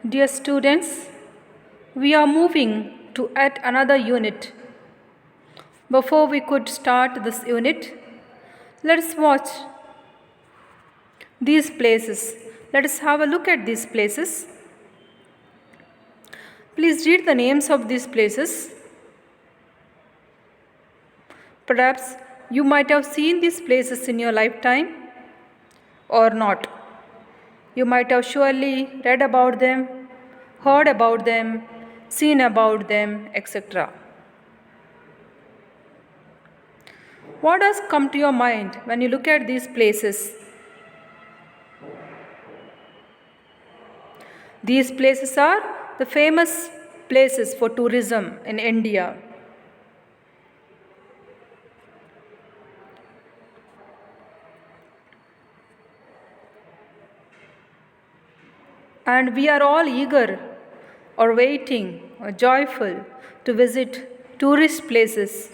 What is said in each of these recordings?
Dear students, we are moving to yet another unit. Before we could start this unit, let's watch these places. Let us have a look at these places. Please read the names of these places. Perhaps you might have seen these places in your lifetime or not. You might have surely read about them, heard about them, seen about them, etc. What does come to your mind when you look at these places? These places are the famous places for tourism in India. And we are all eager or waiting or joyful to visit tourist places.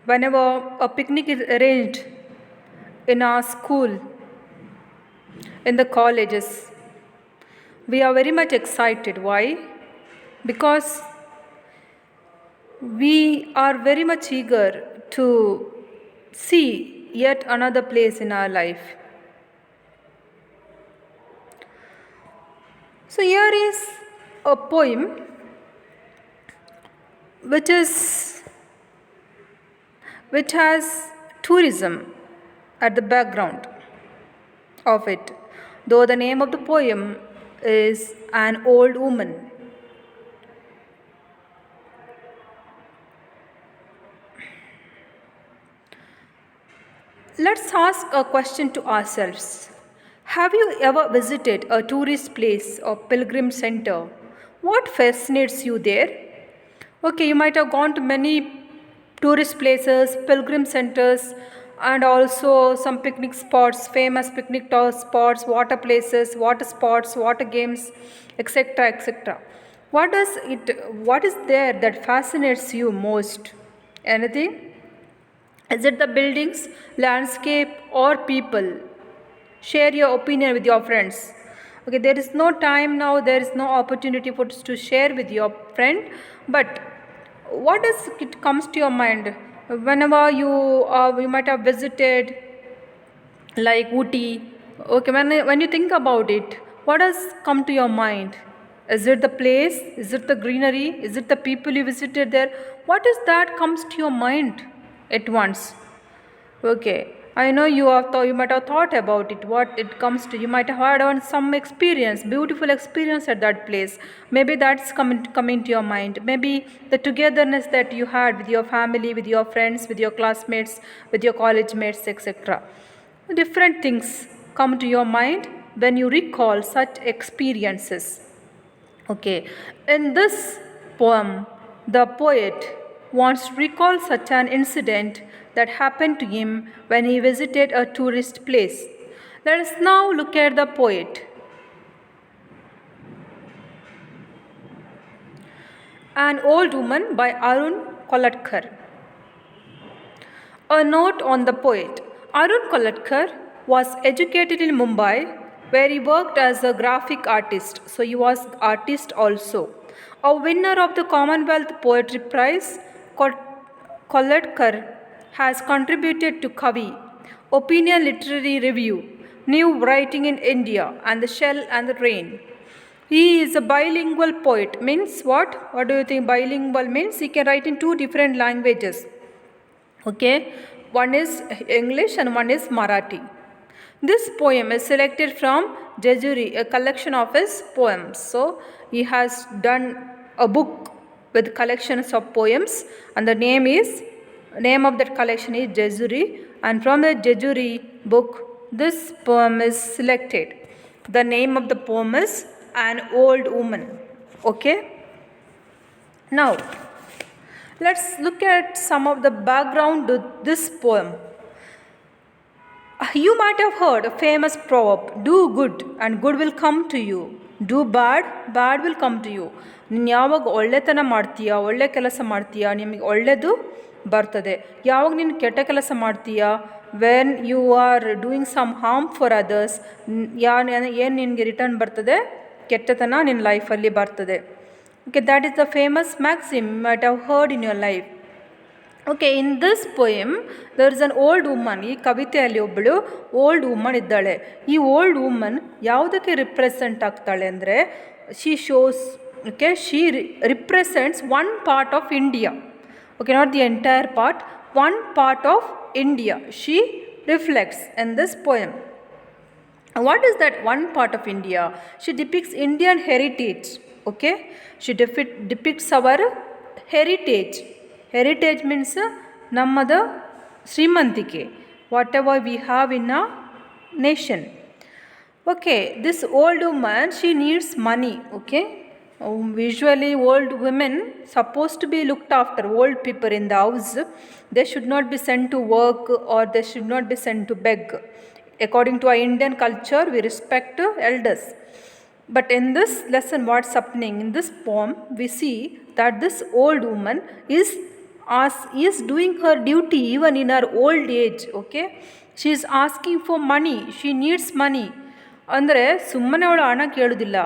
Whenever a picnic is arranged in our school, in the colleges, we are very much excited. Why? Because we are very much eager to see yet another place in our life. So here is a poem which has tourism at the background of it, though the name of the poem is An Old Woman. Let's ask a question to ourselves. Have you ever visited a tourist place or pilgrim center? What fascinates you there? Okay, you might have gone to many tourist places, pilgrim centers, and also some picnic spots, famous picnic spots, water places, water spots, water games, etc., etc. What is there that fascinates you most? Anything? Is it the buildings, landscape, or people? Share your opinion with your friends. Okay, there is no time now, there is no opportunity to share with your friend, but what does it comes to your mind whenever you might have visited like Ooty? Okay, when you think about it, what does come to your mind? Is it the place? Is it the greenery? Is it the people you visited there? What is that comes to your mind at once? Okay, I know you might have thought about it. What it comes to, you might have had on some experience, beautiful experience at that place. Maybe that's coming to your mind. Maybe the togetherness that you had with your family, with your friends, with your classmates, with your college mates, etc. Different things come to your mind when you recall such experiences. Okay, in this poem, the poet wants to recall such an incident that happened to him when he visited a tourist place. Let us now look at the poet. An Old Woman by Arun Kolatkar. A note on the poet. Arun Kolatkar was educated in Mumbai, where he worked as a graphic artist. So he was artist also. A winner of the Commonwealth Poetry Prize, Kolatkar has contributed to Kavi, Opinion Literary Review, New Writing in India, and The Shell and the Rain. He is a bilingual poet. Means what? What do you think bilingual means? He can write in two different languages. Okay, one is English and one is Marathi. This poem is selected from Jejuri, a collection of his poems. So he has done a book with collections of poems, and the name of that collection is Jejuri, and from the Jejuri book this poem is selected. The name of the poem is An Old Woman. Okay. Now let's look at some of the background to this poem. You might have heard a famous proverb, do good and good will come to you. Do bad, bad will come to you. ನೀನು ಯಾವಾಗ ಒಳ್ಳೆತನ ಮಾಡ್ತೀಯಾ, ಒಳ್ಳೆ ಕೆಲಸ ಮಾಡ್ತೀಯಾ, ನಿಮಗೆ ಒಳ್ಳೆಯದು ಬರ್ತದೆ. ಯಾವಾಗ ನೀನು ಕೆಟ್ಟ ಕೆಲಸ ಮಾಡ್ತೀಯಾ, when you are doing some harm for others, ಏನು ನಿನಗೆ ರಿಟರ್ನ್ ಬರ್ತದೆ? ಕೆಟ್ಟತನ ನಿನ್ನ ಲೈಫಲ್ಲಿ ಬರ್ತದೆ. Okay, that is the famous maxim you might have heard in your life. Okay, in this poem there is an old woman. ಈ ಕವಿತೆಯಲ್ಲಿ ಒಬ್ಬಳು ಓಲ್ಡ್ ವುಮನ್ ಇದ್ದಾಳೆ. ಈ ಓಲ್ಡ್ ವುಮನ್ ಯಾವುದಕ್ಕೆ ರಿಪ್ರೆಸೆಂಟ್ ಆಗ್ತಾಳೆ ಅಂದರೆ, she shows, okay, she represents one part of India. Okay, not the entire part, one part of India she reflects in this poem. What is that one part of India? She depicts Indian heritage. Okay, she depicts our heritage. Heritage means nammada srimantike, whatever we have in a nation. Okay, this old woman, she needs money. Okay, usually old women supposed to be looked after. Old people in the house, they should not be sent to work or they should not be sent to beg. According to our Indian culture, we respect elders. But in this lesson, what's happening in this poem, we see that this old woman is doing her duty even in her old age. Okay, she is asking for money, she needs money. ಅಂದರೆ ಸುಮ್ಮನೆ ಅವಳು ಹಣ ಕೇಳೋದಿಲ್ಲ,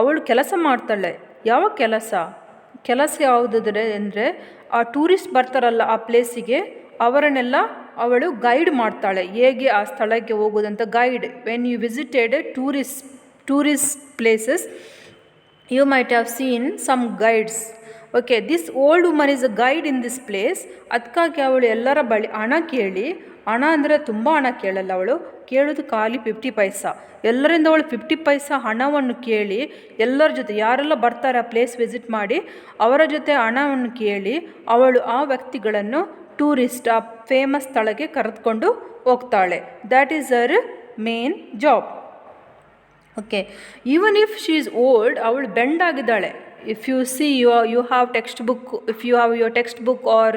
ಅವಳು ಕೆಲಸ ಮಾಡ್ತಾಳೆ. ಯಾವ ಕೆಲಸ ಯಾವುದಾದ್ರೆ ಅಂದರೆ, ಆ ಟೂರಿಸ್ಟ್ ಬರ್ತಾರಲ್ಲ ಆ ಪ್ಲೇಸಿಗೆ, ಅವರನ್ನೆಲ್ಲ ಅವಳು ಗೈಡ್ ಮಾಡ್ತಾಳೆ, ಹೇಗೆ ಆ ಸ್ಥಳಕ್ಕೆ ಹೋಗೋದಂತ guide. When you visited tourist places, you might have seen some guides. Okay, this old woman is a guide in this place. ಅದಕ್ಕಾಗಿ ಅವಳು ಎಲ್ಲರ ಬಳಿ ಹಣ ಕೇಳಿ, ಹಣ ಅಂದರೆ ತುಂಬ ಹಣ ಕೇಳಲ್ಲ, ಅವಳು ಕೇಳೋದು ಖಾಲಿ 50 ಪೈಸಾ. ಎಲ್ಲರಿಂದ ಅವಳು 50 ಪೈಸಾ ಹಣವನ್ನು ಕೇಳಿ, ಎಲ್ಲರ ಜೊತೆ ಯಾರೆಲ್ಲ ಬರ್ತಾರೆ ಆ ಪ್ಲೇಸ್ ವಿಸಿಟ್ ಮಾಡಿ ಅವರ ಜೊತೆ ಹಣವನ್ನು ಕೇಳಿ, ಅವಳು ಆ ವ್ಯಕ್ತಿಗಳನ್ನು ಟೂರಿಸ್ಟ್ ಆ ಫೇಮಸ್ ಸ್ಥಳಕ್ಕೆ ಕರೆದುಕೊಂಡು ಹೋಗ್ತಾಳೆ. That is her main job. Okay, even if she is old, ಅವಳು ಬೆಂಡ್ ಆಗಿದ್ದಾಳೆ. If you see you have textbook, if you have your textbook, or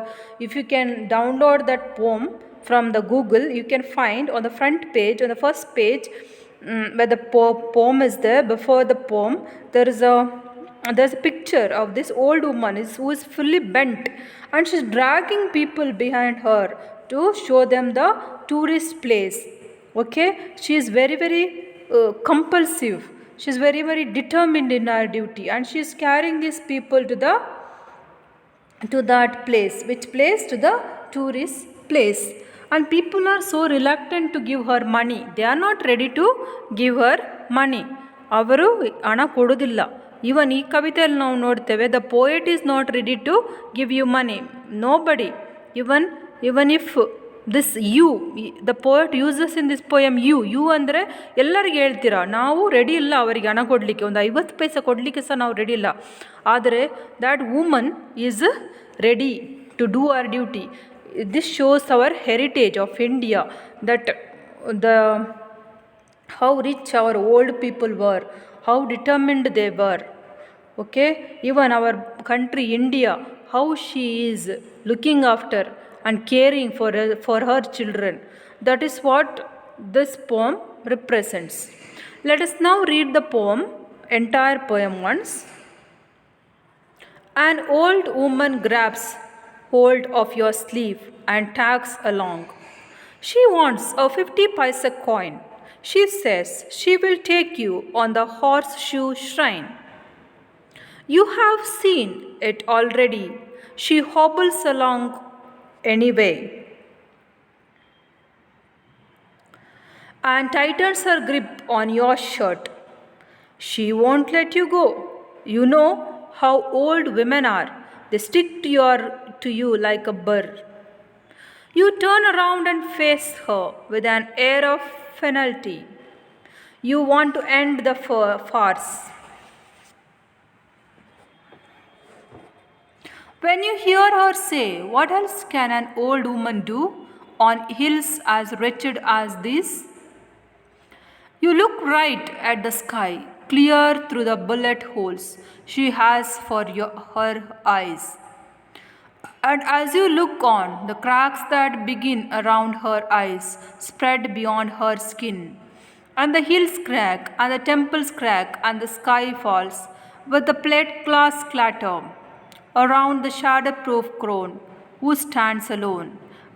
if you can download that poem from the Google, you can find on the front page, on the first page, where the poem is there. Before the poem, there's a picture of this old woman who is fully bent, and she's dragging people behind her to show them the tourist place. Okay, she is very compulsive. She is very determined in her duty, and she is carrying these people to that place. Which place? To the tourist place. And people are so reluctant to give her money. They are not ready to give her money. ಅವರು ಹಣ ಕೊಡೋದಿಲ್ಲ. ಇವನ್ ಈ ಕವಿತೆಯಲ್ಲಿ ನಾವು ನೋಡ್ತೇವೆ, the poet is not ready to give you money. Nobody, even if this you, the poet uses in this poem you ಅಂದರೆ ಎಲ್ಲರಿಗೆ ಹೇಳ್ತೀರಾ, ನಾವು ರೆಡಿ ಇಲ್ಲ ಅವರಿಗೆ ಹಣ ಕೊಡಲಿಕ್ಕೆ, ಒಂದು 50 ಪೈಸೆ ಕೊಡಲಿಕ್ಕೆ ಸಹ ನಾವು ರೆಡಿ ಇಲ್ಲ. ಆದರೆ that woman is ready to do our duty. This shows our heritage of India, that how rich our old people were, how determined they were. Okay, even our country India, how she is looking after and caring for her children. That is what this poem represents. Let us now read the poem, entire poem once. An old woman grabs hold of your sleeve and tags along. She wants a 50 paisa coin. She says she will take you on the horseshoe shrine. You have seen it already. She hobbles along anyway and tightens her grip on your shirt. She won't let you go. You know how old women are. They stick to you like a burr. You turn around and face her with an air of finality. You want to end the farce. When you hear her say, "What else can an old woman do on hills as wretched as this?" you look right at the sky, clear through the bullet holes she has for her eyes. And as you look on, the cracks that begin around her eyes spread beyond her skin, and the hills crack, and the temples crack, and the sky falls with the plate glass clatter around the shadow-proof crone who stands alone,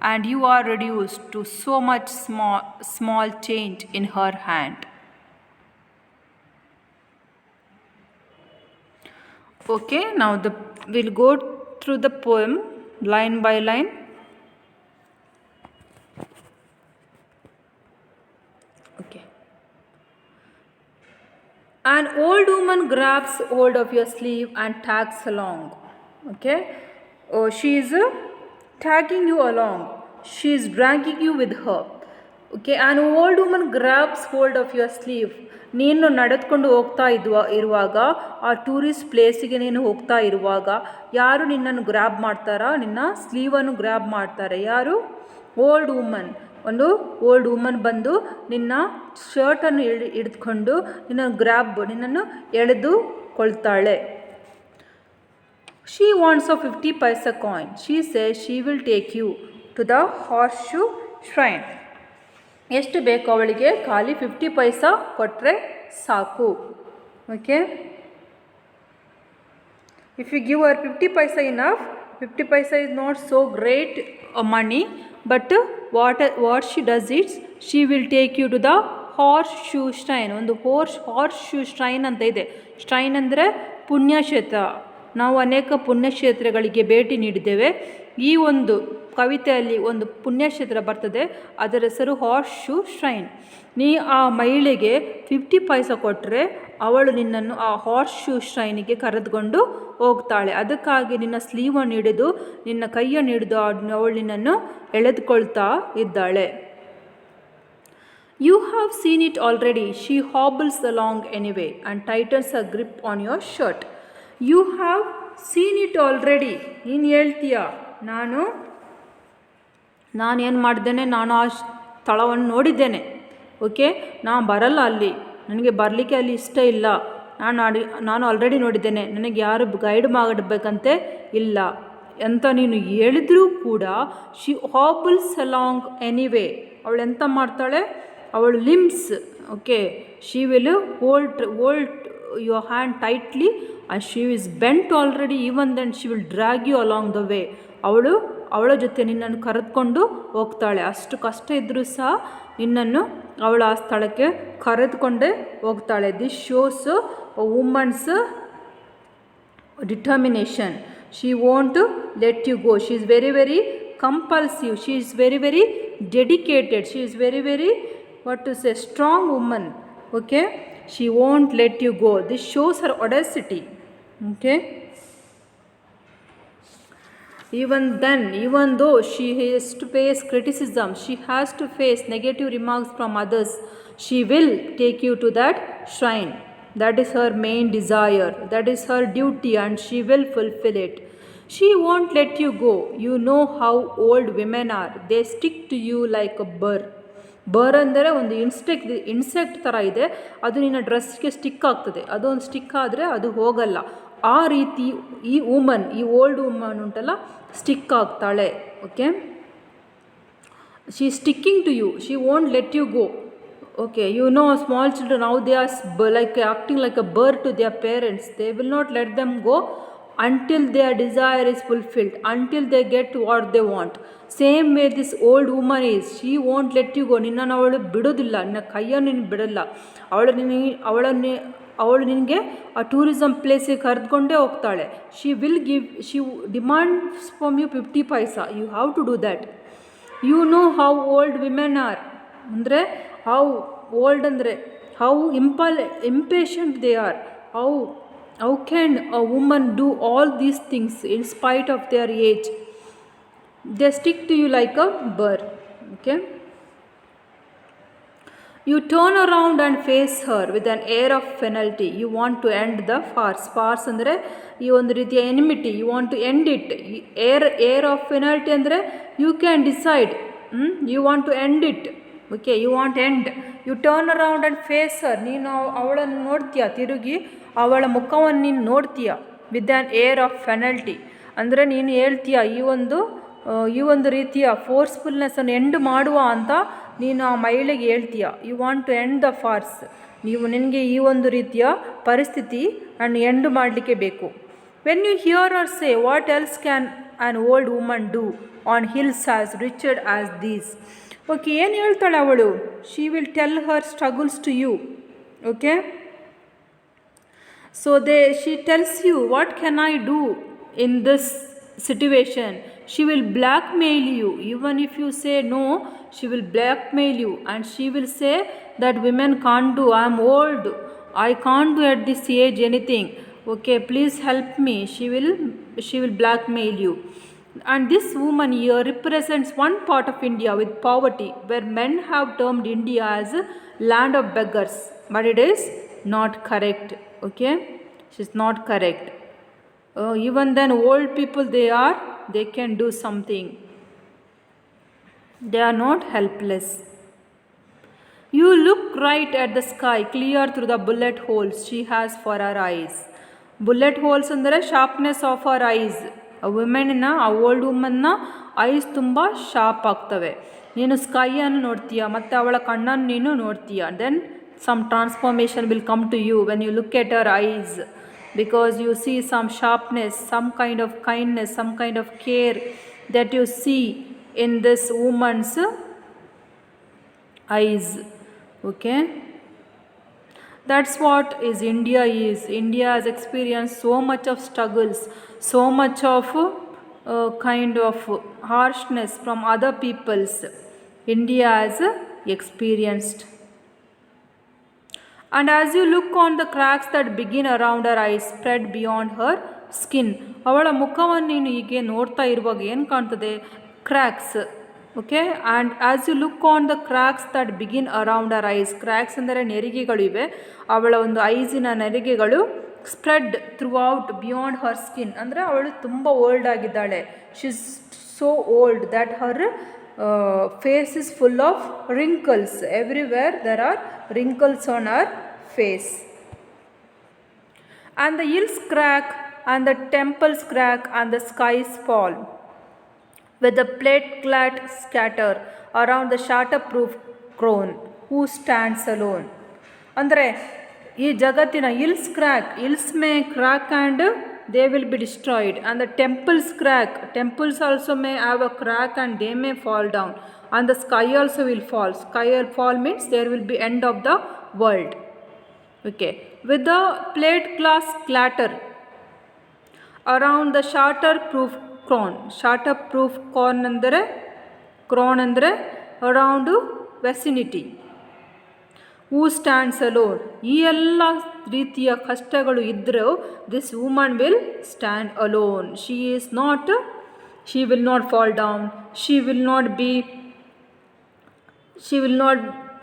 and you are reduced to so much small change in her hand. Okay, now we'll go through the poem line by line. Okay. An old woman grabs hold of your sleeve and tags along. Okay. Oh, she is tagging you along. She is dragging you with her. Okay. An old woman grabs hold of your sleeve. ನೀನು ನಡೆದುಕೊಂಡು ಹೋಗ್ತಾ ಇರುವಾಗ ಆ tourist ಪ್ಲೇಸಿಗೆ ನೀನು ಹೋಗ್ತಾ ಇರುವಾಗ ಯಾರು ನಿನ್ನನ್ನು ಗ್ರ್ಯಾಬ್ ಮಾಡ್ತಾರಾ? ನಿನ್ನ ಸ್ಲೀವನ್ನು ಗ್ರ್ಯಾಬ್ ಮಾಡ್ತಾರೆ. ಯಾರು? Old woman. ಒಂದು ಓಲ್ಡ್ ವುಮನ್ ಬಂದು ನಿನ್ನ ಶರ್ಟನ್ನು ಹಿಡಿದುಕೊಂಡು ನಿನ್ನನ್ನು ಎಳೆದುಕೊಳ್ತಾಳೆ. She wants a 50 paisa coin. She says she will take you to the horseshoe shrine. ಎಷ್ಟು ಬೇಕು ಅವಳಿಗೆ? ಖಾಲಿ 50 ಪೈಸಾ ಕೊಟ್ಟರೆ ಸಾಕು. Okay, if you give our 50 paisa enough, 50 paisa is not so great money, but what she does is she will take you to the horseshoe shrine. ಒಂದು horseshoe shrine ಅಂತ ಇದೆ. shrine ಅಂದರೆ ಪುಣ್ಯಕ್ಷೇತ್ರ. ನಾವು ಅನೇಕ ಪುಣ್ಯಕ್ಷೇತ್ರಗಳಿಗೆ ಭೇಟಿ ನೀಡಿದ್ದೇವೆ. ಈ ಒಂದು ಕವಿತೆಯಲ್ಲಿ ಒಂದು ಪುಣ್ಯಕ್ಷೇತ್ರ ಬರ್ತದೆ, ಅದರ ಹೆಸರು ಹಾರ್ಸ್ಶೂ ಶ್ರೈನ್. ನೀ ಆ ಮಹಿಳೆಗೆ 50 ಪೈಸಾ ಕೊಟ್ಟರೆ ಅವಳು ನಿನ್ನನ್ನು ಆ ಹಾರ್ಸ್ಶೂ ಶ್ರೈನಿಗೆ ಕರೆದುಕೊಂಡು ಹೋಗ್ತಾಳೆ. ಅದಕ್ಕಾಗಿ ನಿನ್ನ ಸ್ಲೀವನ್ನು ಹಿಡಿದು ನಿನ್ನ ಕೈಯನ್ನು ಹಿಡಿದು ಅವಳು ನಿನ್ನನ್ನು ಎಳೆದುಕೊಳ್ತಾ ಇದ್ದಾಳೆ. You have seen it already. She hobbles along anyway and tightens her grip on your shirt. You have seen it already. ನೀನು ಹೇಳ್ತೀಯ, ನಾನೇನು ಮಾಡಿದ್ದೇನೆ, ನಾನು ಆ ಸ್ಥಳವನ್ನು ನೋಡಿದ್ದೇನೆ. ಓಕೆ, ನಾನು ಬರಲ್ಲ ಅಲ್ಲಿ, ನನಗೆ ಬರಲಿಕ್ಕೆ ಅಲ್ಲಿ ಇಷ್ಟ ಇಲ್ಲ, ನಾನು ಆಲ್ರೆಡಿ ನೋಡಿದ್ದೇನೆ, ನನಗೆ ಯಾರು ಗೈಡ್ ಮಾಡಬೇಕಂತೆ ಇಲ್ಲ ಅಂತ ನೀನು ಹೇಳಿದ್ರೂ ಕೂಡ ಶಿ ಹಾಬಲ್ಸ್ ಅಲಾಂಗ್ ಎನಿವೇ. ಅವಳು ಎಂತ ಮಾಡ್ತಾಳೆ? ಅವಳು limbs. Okay, she will hold your hand tightly and she is bent already. Even then she will drag you along the way. ಅವಳ ಜೊತೆ ನಿನ್ನನ್ನು ಕರೆದುಕೊಂಡು ಹೋಗ್ತಾಳೆ. ಅಷ್ಟು ಕಷ್ಟ ಇದ್ದರೂ ಸಹ ನಿನ್ನನ್ನು ಅವಳು ಆ ಸ್ಥಳಕ್ಕೆ ಕರೆದುಕೊಂಡೇ ಹೋಗ್ತಾಳೆ. This shows a woman's determination. She won't let you go. She is very, very compulsive. She is very, very dedicated. She is very, very, what to say, strong woman. Okay, she won't let you go. This shows her audacity. Okay, even though she has to face criticism, she has to face negative remarks from others, she will take you to that shrine. That is her main desire, that is her duty, and she will fulfill it. She won't let you go. You know how old women are. They stick to you like a burr. ಬರ್ ಅಂದರೆ ಒಂದು insect ಥರ ಇದೆ, ಅದು ನಿನ್ನ ಡ್ರೆಸ್ಗೆ stick ಆಗ್ತದೆ. ಅದೊಂದು stick ಆದರೆ ಅದು ಹೋಗಲ್ಲ. ಆ ರೀತಿ ಈ ಓಲ್ಡ್ ವುಮನ್ ಉಂಟಲ್ಲ, ಸ್ಟಿಕ್ ಆಗ್ತಾಳೆ. Okay, she is sticking to you. She won't let you go. Okay, you know small children, how they are like acting like a bird to their parents. They will not let them go until their desire is fulfilled, until they get what they want. Same way this old woman is. She won't let you go. ನಿನ್ನನ್ನು ಅವಳು ಬಿಡೋದಿಲ್ಲ, ನಿನ್ನ ಕೈಯನ್ನು ನೀನು ಬಿಡಲ್ಲ. ಅವಳು ನಿನಗೆ ಆ ಟೂರಿಸಮ್ ಪ್ಲೇಸಿಗೆ ಕರೆದುಕೊಂಡೇ ಹೋಗ್ತಾಳೆ. She demands from you 50 paisa. You have to do that. You know how old women are. ಅಂದರೆ ಹೌ ಓಲ್ಡ್ ಅಂದರೆ how impatient they are. How can a woman do all these things in spite of their age? They stick to you like a burr. Okay, you turn around and face her with an air of finality. You want to end the farce. Farce ಅಂದರೆ ಈ ಒಂದು ರೀತಿಯ enmity. You want to end it. Air of finality ಅಂದರೆ you can decide. You want to end it. Okay, you want end. You turn around and face her. ನೀನು ಅವಳನ್ನು ನೋಡ್ತೀಯ, ತಿರುಗಿ ಅವಳ ಮುಖವನ್ನು ನೀನು ನೋಡ್ತೀಯ. With an air of finality ಅಂದರೆ ನೀನು ಹೇಳ್ತೀಯ, ಈ ಒಂದು ರೀತಿಯ ಫೋರ್ಸ್ಫುಲ್ನೆಸ್ಸನ್ನು ಎಂಡ್ ಮಾಡುವ ಅಂತ ನೀನು ಆ ಮಹಿಳೆಗೆ ಹೇಳ್ತೀಯ. You want to end the farce. ನಿನಗೆ ಈ ಒಂದು ರೀತಿಯ ಪರಿಸ್ಥಿತಿ ಎಂಡ್ ಮಾಡಲಿಕ್ಕೆ ಬೇಕು. When you hear her say what else can an old woman do on hills as wretched as these? Okay, ಏನು ಹೇಳ್ತಾಳೆ ಅವಳು? She will tell her struggles to you. Okay, so she tells you, what can I do in this situation? She will blackmail you. Even if you say no, she will blackmail you, and she will say that women can't do, I am old, I can't do at this age anything. Okay, please help me. She will blackmail you. And this woman here represents one part of India with poverty, where men have termed India as a land of beggars, but it is not correct. Okay, she's not correct. Even then, old people, they can do something. They are not helpless. You look right at the sky, clear through the bullet holes she has for her eyes. Bullet holes ಅಂದರೆ sharpness of our eyes. ಆ old ವುಮನ್ನ eyes ತುಂಬ sharp ಆಗ್ತವೆ. ನೀನು ಸ್ಕೈಯನ್ನು ನೋಡ್ತೀಯ ಮತ್ತು ಅವಳ ಕಣ್ಣನ್ನು ನೀನು ನೋಡ್ತೀಯ. Then some transformation will come to you when you look at her eyes, because you see some sharpness, some kind of kindness, some kind of care that you see in this woman's eyes. Okay, that's what is India is. India has experienced so much of struggles, so much of kind of harshness from other peoples. India has experienced. And as you look on the cracks that begin around her eyes spread beyond her skin, ಅವಳ ಮುಖವನ್ನು ನೀನು ಹೀಗೆ ನೋಡ್ತಾ ಇರುವಾಗ ಏನು ಕಾಣ್ತದೆ? Cracks. Okay, and as you look on the cracks that begin around our eyes, cracks ಅಂದರೆ ನೆರಿಗೆಗಳಿವೆ, ಅವಳ ಒಂದು ಐಸಿನ ನೆರಿಗೆಗಳು spread throughout beyond her skin, ಅಂದರೆ ಅವಳು ತುಂಬ ಓಲ್ಡ್ ಆಗಿದ್ದಾಳೆ. She is so old that her face is full of wrinkles. Everywhere there are wrinkles on her face. And the hills crack and the temples crack and the skies fall, with the plate-clad scatter around the shatterproof crone who stands alone. ಅಂದರೆ ಈ ಜಗತ್ತಿನ hills crack, hills May crack and they will be destroyed, and the temples crack, temples also may have a crack and they may fall down, and the sky also will fall. Sky will fall means there will be end of the world. Okay, with the plate glass clatter around the shatterproof crown. Shatterproof crown ಅಂದರೆ around vicinity. Who stands alone. ಈ ಎಲ್ಲ ರೀತಿಯ ಕಷ್ಟಗಳು ಇದ್ದರೂ this woman will stand alone. She will not fall down, she will not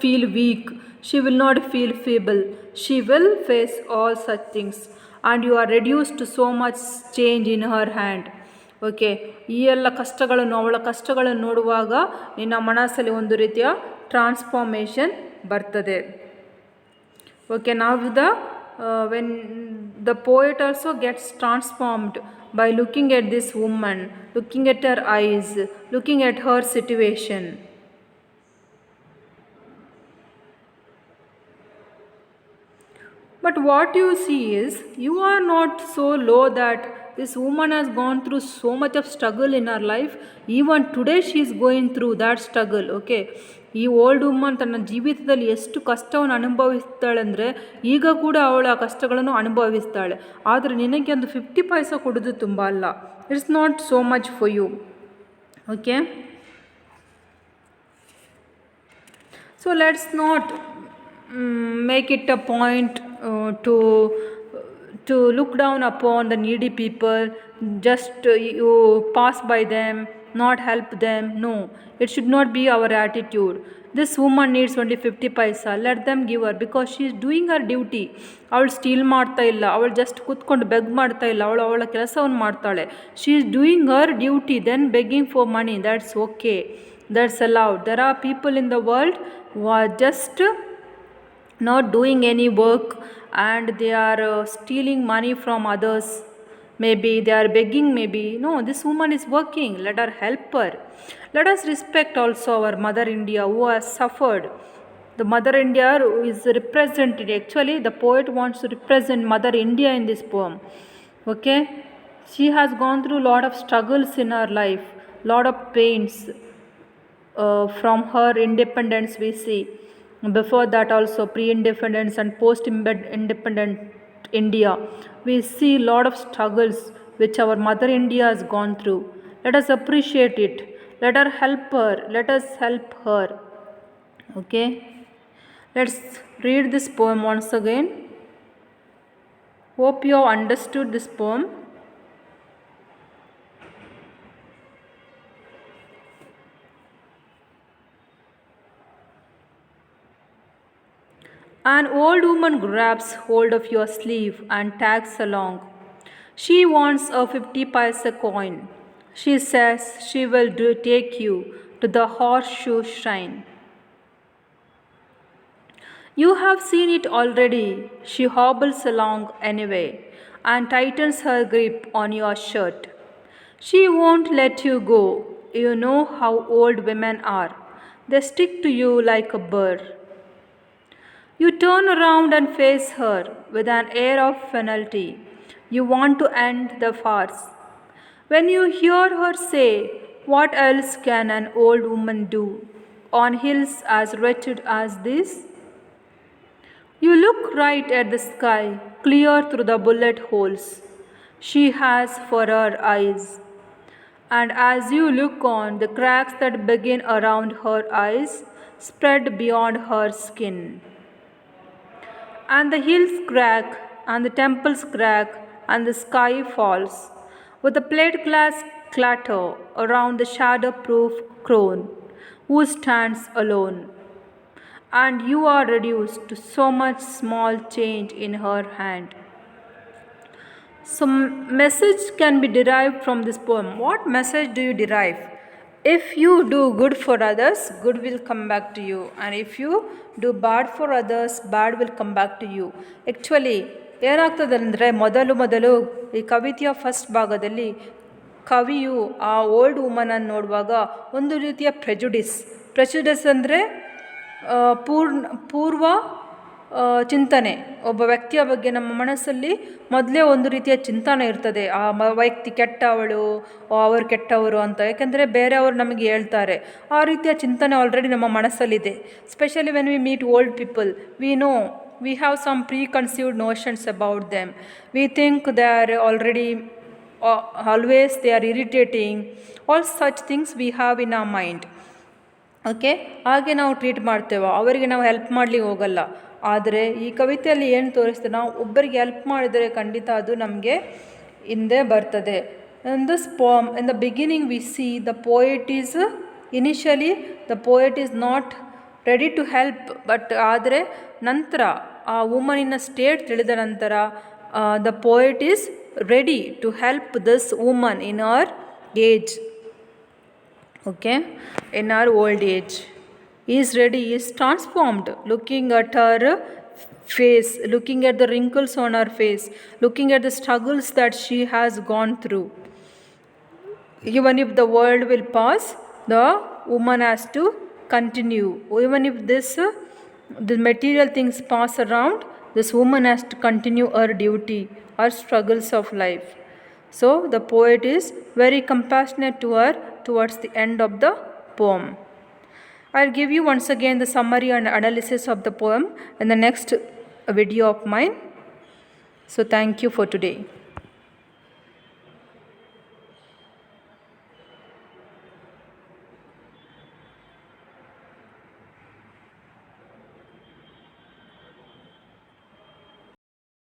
feel weak, she will not feel feeble, she will face all such things and you are reduce to so much change in her hand. Okay, ಈ ಎಲ್ಲ ಕಷ್ಟಗಳನ್ನು, ಅವಳ ಕಷ್ಟಗಳನ್ನು ನೋಡುವಾಗ ನಿನ್ನ ಮನಸ್ಸಲ್ಲಿ ಒಂದು ರೀತಿಯ ಟ್ರಾನ್ಸ್ಫಾರ್ಮೇಷನ್ ಬರ್ತದೆ. ಓಕೆ, ನಾವು when the poet also gets transformed by looking at this woman, looking at her eyes, looking at her situation. But what you see is, you are not so low that this woman has gone through so much of struggle in her life. Even today she is going through that struggle. Okay, ಈ old woman ತನ್ನ ಜೀವಿತದಲ್ಲಿ ಎಷ್ಟು ಕಷ್ಟವನ್ನು ಅನುಭವಿಸ್ತಾಳೆ ಅಂದರೆ ಈಗ ಕೂಡ ಅವಳು ಆ ಕಷ್ಟಗಳನ್ನು ಅನುಭವಿಸ್ತಾಳೆ. ಆದರೆ ನಿನಗೆ ಒಂದು 50 ಪೈಸೆ ಕೊಡೋದು ತುಂಬ ಅಲ್ಲ. It's not so much for you. Okay, so let's not make it a point to look down upon the needy people, just you pass by them, not help them. No, it should not be our attitude. This woman needs only 50 paisa, let them give her, because she is doing her duty. ಅವಳು steel ಮಾಡ್ತಾ ಇಲ್ಲ, ಅವಳು just ಕೂತ್ಕೊಂಡು beg ಮಾಡ್ತಾ ಇಲ್ಲ, ಅವಳ ಕೆಲಸವನ್ನು ಮಾಡ್ತಾಳೆ. She is doing her duty, then begging for money, that's okay, that's allowed. There are people in the world who are just not doing any work and they are stealing money from others. Maybe they are begging, maybe. No, this woman is working, let her help her. Let us respect also our Mother India who has suffered. The Mother India is represented, actually the poet wants to represent Mother India in this poem. Okay, She has gone through a lot of struggles in her life, lot of pains from her independence we see. Before that also pre-independence and post-independent India, we see a lot of struggles which our mother India has gone through. Let us appreciate it. Let her help her. Let us help her. Okay, let's read this poem once again. Hope you have understood this poem. An old woman grabs hold of your sleeve and tags along. She wants a 50 paisa coin. She says she will take you to the horseshoe shrine. You have seen it already. She hobbles along anyway and tightens her grip on your shirt. She won't let you go. You know how old women are. They stick to you like a burr. You turn around and face her with an air of finality. You want to end the farce. When you hear her say, "What else can an old woman do on hills as wretched as this?" You look right at the sky, clear through the bullet holes she has for her eyes. And as you look on, the cracks that begin around her eyes spread beyond her skin. And the hills crack, and the temples crack, and the sky falls, with a plate glass clatter around the shadow-proof crone, who stands alone. And you are reduced to so much small change in her hand. Some message can be derived from this poem. What message do you derive? If you do good for others, good will come back to you. And if you do bad for others, bad will come back to you. Actually, ಏನಾಗ್ತದೆ ಅಂದರೆ ಮೊದಲು ಈ ಕವಿತೆಯ first ಭಾಗದಲ್ಲಿ ಕವಿಯು ಆ old ವುಮನನ್ನು ನೋಡುವಾಗ ಒಂದು ರೀತಿಯ ಪ್ರೆಜುಡಿಸ್ ಅಂದರೆ ಪೂರ್ವ ಚಿಂತನೆ. ಒಬ್ಬ ವ್ಯಕ್ತಿಯ ಬಗ್ಗೆ ನಮ್ಮ ಮನಸ್ಸಲ್ಲಿ ಮೊದಲೇ ಒಂದು ರೀತಿಯ ಚಿಂತನೆ ಇರ್ತದೆ, ಆ ವ್ಯಕ್ತಿ ಕೆಟ್ಟವಳು, ಅವರು ಕೆಟ್ಟವರು ಅಂತ. ಯಾಕೆಂದರೆ ಬೇರೆಯವರು ನಮಗೆ ಹೇಳ್ತಾರೆ, ಆ ರೀತಿಯ ಚಿಂತನೆ ಆಲ್ರೆಡಿ ನಮ್ಮ ಮನಸ್ಸಲ್ಲಿದೆ. Specially when we meet old people, we have some preconceived notions about them. We think they are already always they are irritating. All such things we have in our mind. Okay, ಹಾಗೆ ನಾವು treat ಮಾಡ್ತೇವೆ, ಅವರಿಗೆ ನಾವು help ಮಾಡಲಿಕ್ಕೆ ಹೋಗಲ್ಲ. ಆದರೆ ಈ ಕವಿತೆಯಲ್ಲಿ ಏನು ತೋರಿಸ್ತದೆ, ನಾವು ಒಬ್ಬರಿಗೆ ಹೆಲ್ಪ್ ಮಾಡಿದರೆ ಖಂಡಿತ ಅದು ನಮಗೆ ಹಿಂದೆ ಬರ್ತದೆ. In this poem, in the beginning we see the poet is initially the poet is not ready to help, but ಆದರೆ ನಂತರ ಆ ವುಮನಿನ ಸ್ಟೇಟ್ ತಿಳಿದ ನಂತರ the poet is ready to help this woman in our age. Okay, in our old age, he is ready, he is transformed, looking at her face, looking at the wrinkles on her face, looking at the struggles that she has gone through. Even if the world will pass, the woman has to continue. Even if the material things pass around, this woman has to continue her duty, her struggles of life. So the poet is very compassionate to her towards the end of the poem. I'll give you once again the summary and analysis of the poem in the next video of mine. So thank you for today.